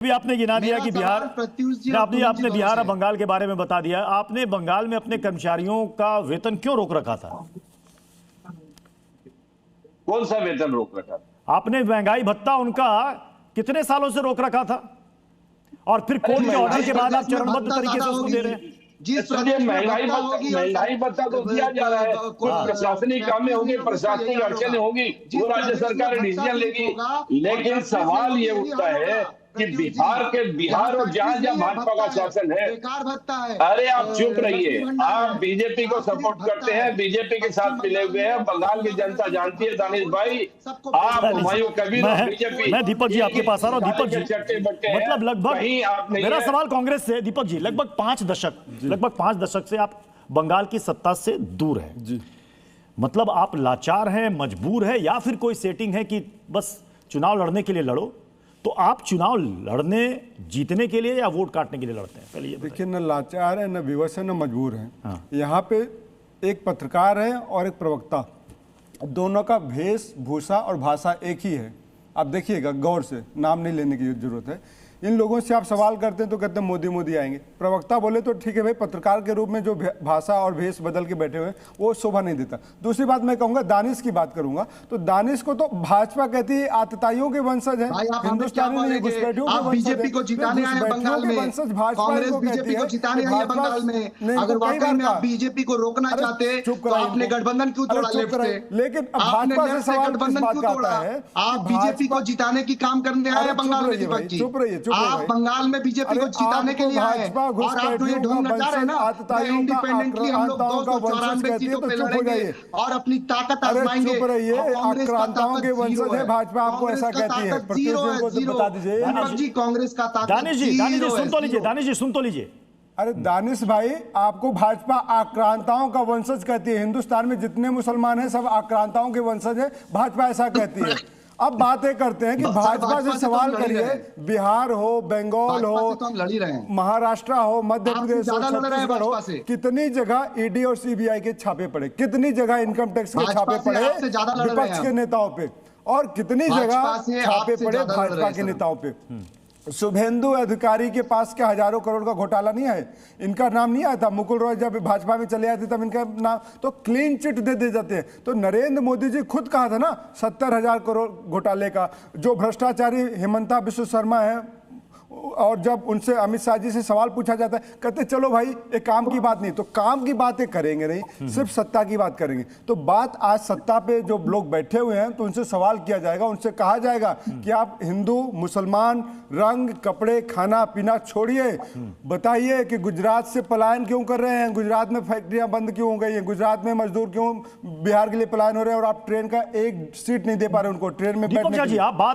भी आपने गिना दिया कि बिहार, आपने बिहार और से। बंगाल के बारे में बता दिया। आपने बंगाल में अपने कर्मचारियों का वेतन क्यों रोक रखा था? कौन सा वेतन रोक रखा था? आपने महंगाई भत्ता उनका कितने सालों से रोक रखा था, और फिर कोर्ट के ऑर्डर के बाद आप चरणबद्ध तरीके से उसको दे रहे हैं। महंगाई भत्ता तो दिया जा रहा है, कुछ प्रशासनिक कामें होंगी, प्रशासनिक अड़चने होंगी, वो राज्य सरकार डिसीजन लेगी। लेकिन सवाल ये उठता है कि बिहार और जहां जहां भाजपा का शासन है, अरे आप चुप रहिए। आप बीजेपी को सपोर्ट करते हैं, बीजेपी के साथ मिले हुए हैं। बंगाल की जनता जानती है दानिश भाई, आप हुमायूं कबीर और बीजेपी। मैं दीपक जी आपके पास आ रहा हूं। दीपक जी, मतलब लगभग मेरा सवाल कांग्रेस से, दीपक जी, लगभग 5 दशक से आप बंगाल की सत्ता से दूर हैं जी। मतलब आप लाचार हैं, मजबूर है, या फिर कोई सेटिंग है कि बस चुनाव लड़ने के लिए लड़ो? तो आप चुनाव लड़ने जीतने के लिए या वोट काटने के लिए लड़ते हैं? पहले ये देखिए, न लाचार है, न विवश है, न मजबूर है। हाँ। यहाँ पे एक पत्रकार है और एक प्रवक्ता, दोनों का भेष भूषा और भाषा एक ही है। आप देखिएगा गौर से, नाम नहीं लेने की जरूरत है। इन लोगों से आप सवाल करते हैं तो कहते हैं मोदी मोदी आएंगे। प्रवक्ता बोले तो ठीक है भाई, पत्रकार के रूप में जो भाषा और भेष बदल के बैठे हुए हैं वो शोभा नहीं देता। दूसरी बात मैं कहूंगा, दानिश की बात करूंगा तो दानिश को तो भाजपा कहती है आतताइयों के वंशज है, हिंदुस्तानी घुसपैठियों के वंशज है। बीजेपी को जिताने आए बंगाल में, कांग्रेस बीजेपी को जिताने आई है बंगाल में। अगर वाकई में आप बीजेपी को रोकना चाहते तो आपने गठबंधन क्यों तोड़ा लेफ्ट से? लेकिन भाजपा से सवाल गठबंधन क्यों तोड़ा? आप बीजेपी को जिताने की काम करने आए बंगाल में। दीपक जी, चुप रहिए। आप बंगाल में बीजेपी को जिताने के लिए आए और आप ये ढोंग नचा रहे हैं ना, इंडिपेंडेंटली हम लोग 294 सीटों पे लड़ेंगे और अपनी ताकत आजमाएंगे। आक्रांताओं के वंशज है भाजपा, आपको ऐसा कहती है। बता दीजिए जी, कांग्रेस का ताकत दानिश जी सुन तो लीजिए। दानिश जी सुन तो लीजिए। अरे दानिश भाई, आपको भाजपा आक्रांताओं का वंशज कहती है। हिंदुस्तान में जितने मुसलमान हैं सब आक्रांताओं के वंशज है, भाजपा ऐसा कहती है। अब बातें करते हैं कि भाजपा से सवाल करिए, बिहार हो, बंगाल हो, महाराष्ट्र हो, मध्य प्रदेश हो, छत्तीसगढ़ हो, कितनी जगह ईडी और सीबीआई के छापे पड़े, कितनी जगह इनकम टैक्स के छापे पड़े विपक्ष के नेताओं पे, और कितनी जगह छापे पड़े भाजपा के नेताओं पे। शुभेंदु अधिकारी के पास क्या हजारों करोड़ का घोटाला नहीं है? इनका नाम नहीं आया था? मुकुल रॉय जब भाजपा में चले आए थे तब इनका नाम, तो क्लीन चिट दे जाते हैं। तो नरेंद्र मोदी जी खुद कहा था ना 70,000 करोड़ घोटाले का। जो भ्रष्टाचारी हेमंता बिश्व शर्मा है, और जब उनसे अमित शाह जी से सवाल पूछा जाता है, कहते चलो भाई एक काम की बात नहीं, तो काम की बातें करेंगे नहीं, सिर्फ सत्ता की बात करेंगे। तो बात आज सत्ता पे जो लोग बैठे हुए हैं तो उनसे सवाल किया जाएगा, उनसे कहा जाएगा कि आप हिंदू मुसलमान रंग कपड़े खाना पीना छोड़िए, बताइए कि गुजरात से पलायन क्यों कर रहे हैं, गुजरात में फैक्ट्रियां बंद क्यों हो गई हैं, गुजरात में मजदूर क्यों बिहार के लिए पलायन हो रहे हैं, और आप ट्रेन का एक सीट नहीं दे पा रहे उनको ट्रेन में बैठने के लिए।